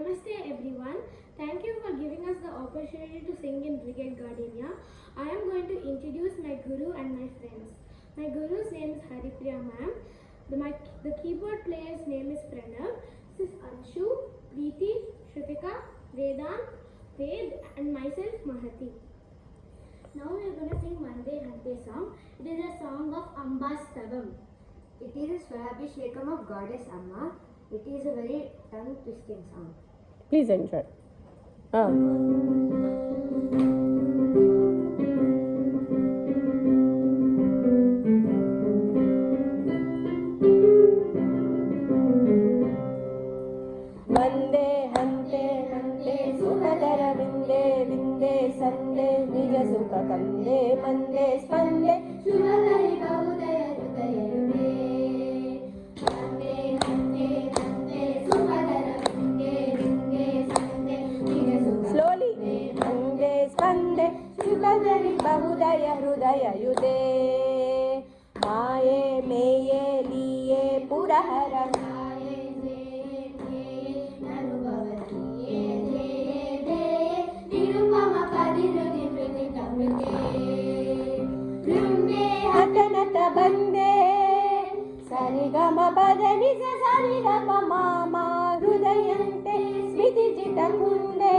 Namaste everyone. Thank you for giving us the opportunity to sing in Brigade Gardenia. I am going to introduce my guru and my friends. My guru's name is Haripriya ma'am. The keyboard player's name is Pranav. This is Anshu, Preeti, Shrutika, Vedant, Ved and myself Mahati. Now we are going to sing Mande Hante song. It is a song of Ambastavam. It is a Swabhishekam of Goddess Amma. It is a very tongue-twisting song. Please enjoy. Mande hante hante sukadara vinde vinde sande nija sukha kande mande spande Shubhakari bahudaya hridaya yude. Mande hante hante sukadara vinde vinde sande nija sukha. Slowly. Mande spande shubhadari bahudaya hridaya yude. Maye meye liye purahara Hatanata bande sarigama padani sarigama mama hrudayante smiti jita kunde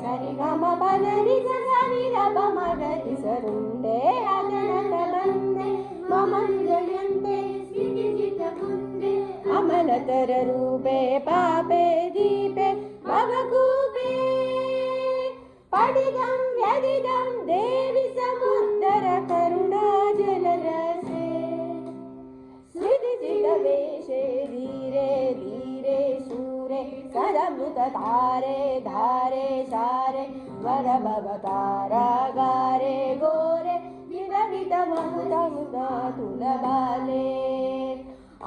sarigama padani sarigama magari sarunde hatanata bande mama hrudayante smiti jita kunde amanatara rube pape deepe bhagakube padidam yadidam devi samudara karuna jalarase sridhita veshe dhire dhire sure sadamruta dhare dhare share varabavatara gare gore vidavita mahudamda tulabale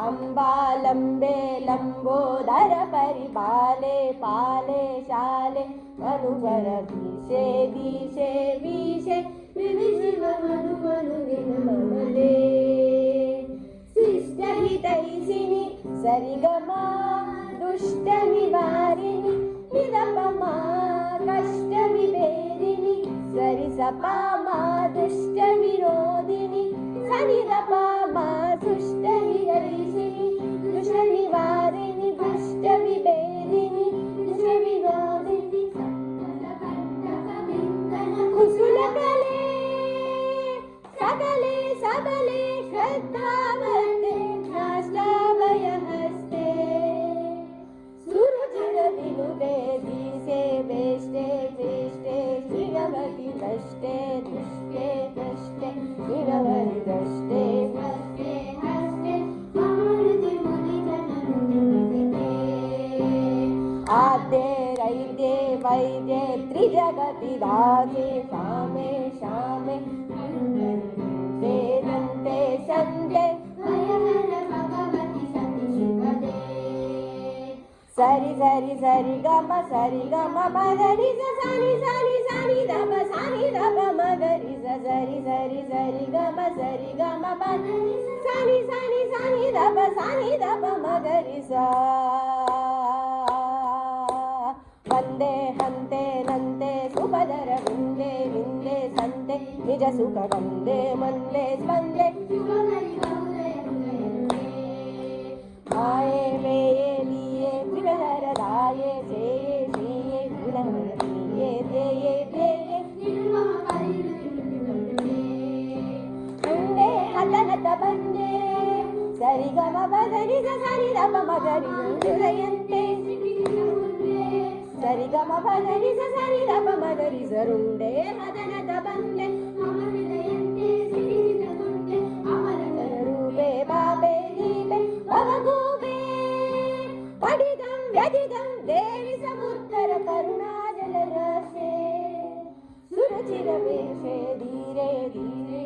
Ambalambe lambodara paribale pale shale manuvara vishe vishe vishe vivishiva manuvanu dinamamale Sishta hitaisini sarigama dushta nivarini nidapama kashta vivedini sarisapama dushta virodini sanidapama dushta viharisini dushta nivarini dushta vibedini dushta virodini kusulakale sakale sabale shraddhavate nashtabaya haste surajira vinude dise veshte veshte shiravati dashte dashte dashte shiravati dashte haste haste amriti muditana nudite आद्ये रैद्ये वैद्ये त्रिजगति दासे शामे शामे वेदन्ते सन्ते सरि सरि सरि गम पदरि सनि सनि सनि दप मगरि सरि सरि सरि गम पदरि सनि सनि सनि दप मगरि सा वन्दे हन्ते नन्ते सुपदर विन्दे विन्दे सन्ते निज सुख वन्दे मन्दे स्पन्दे आये मेये लिये त्रिपदर दाये सेये सेये गुणमये देये देये वन्दे हतनत बन्दे सरिगम पदरि सनि दप मगरि हृदयन्ते Sarigama padani sani dapa magari zarunde hadanata bande amaridayante siddhita kunde amanatara rube babe deepe bhavagube padidam vyadidam devi samuddara karuna jalarase surachira veshe dhire dhire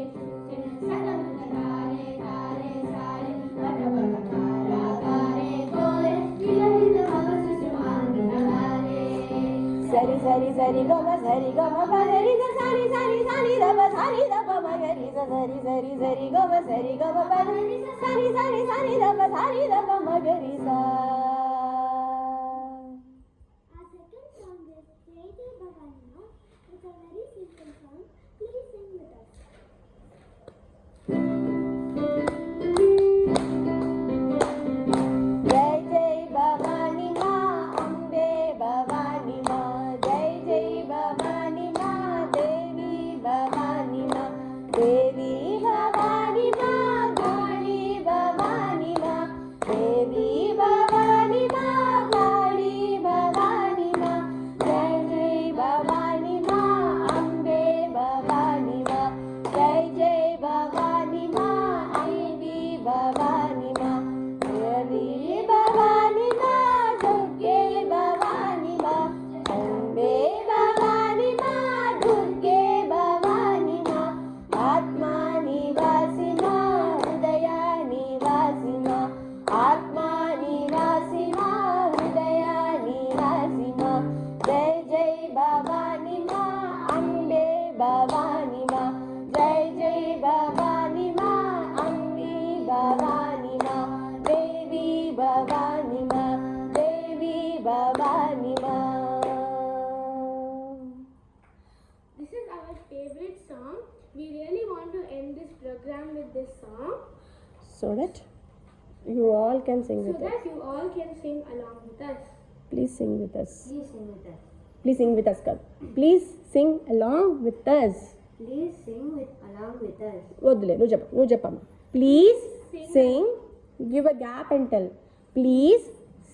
sadamutare kare sare varavatara kare kore vilavita bhavasisu andhagare Sari sari sari gama padari sani sani sani dapa magari sari sari sari gama padari sani sani sani dapa magari sa Bhavani Ma. This is our favorite song. We really want to end this program with this song So that you all can sing so with us. that you all can sing along with us. Please sing with us. Please sing with us. Please sing with us, Kal. Please sing along with us. Please sing along with us. వద్దులే నువ్వు చెప్పమ్మా. Please sing. Give a gap and tell. Please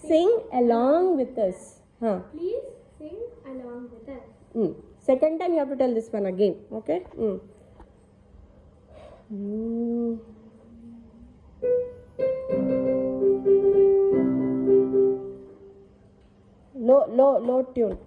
sing along with us. Please sing along with us. Second time you have to tell this one again. Okay? Low tune.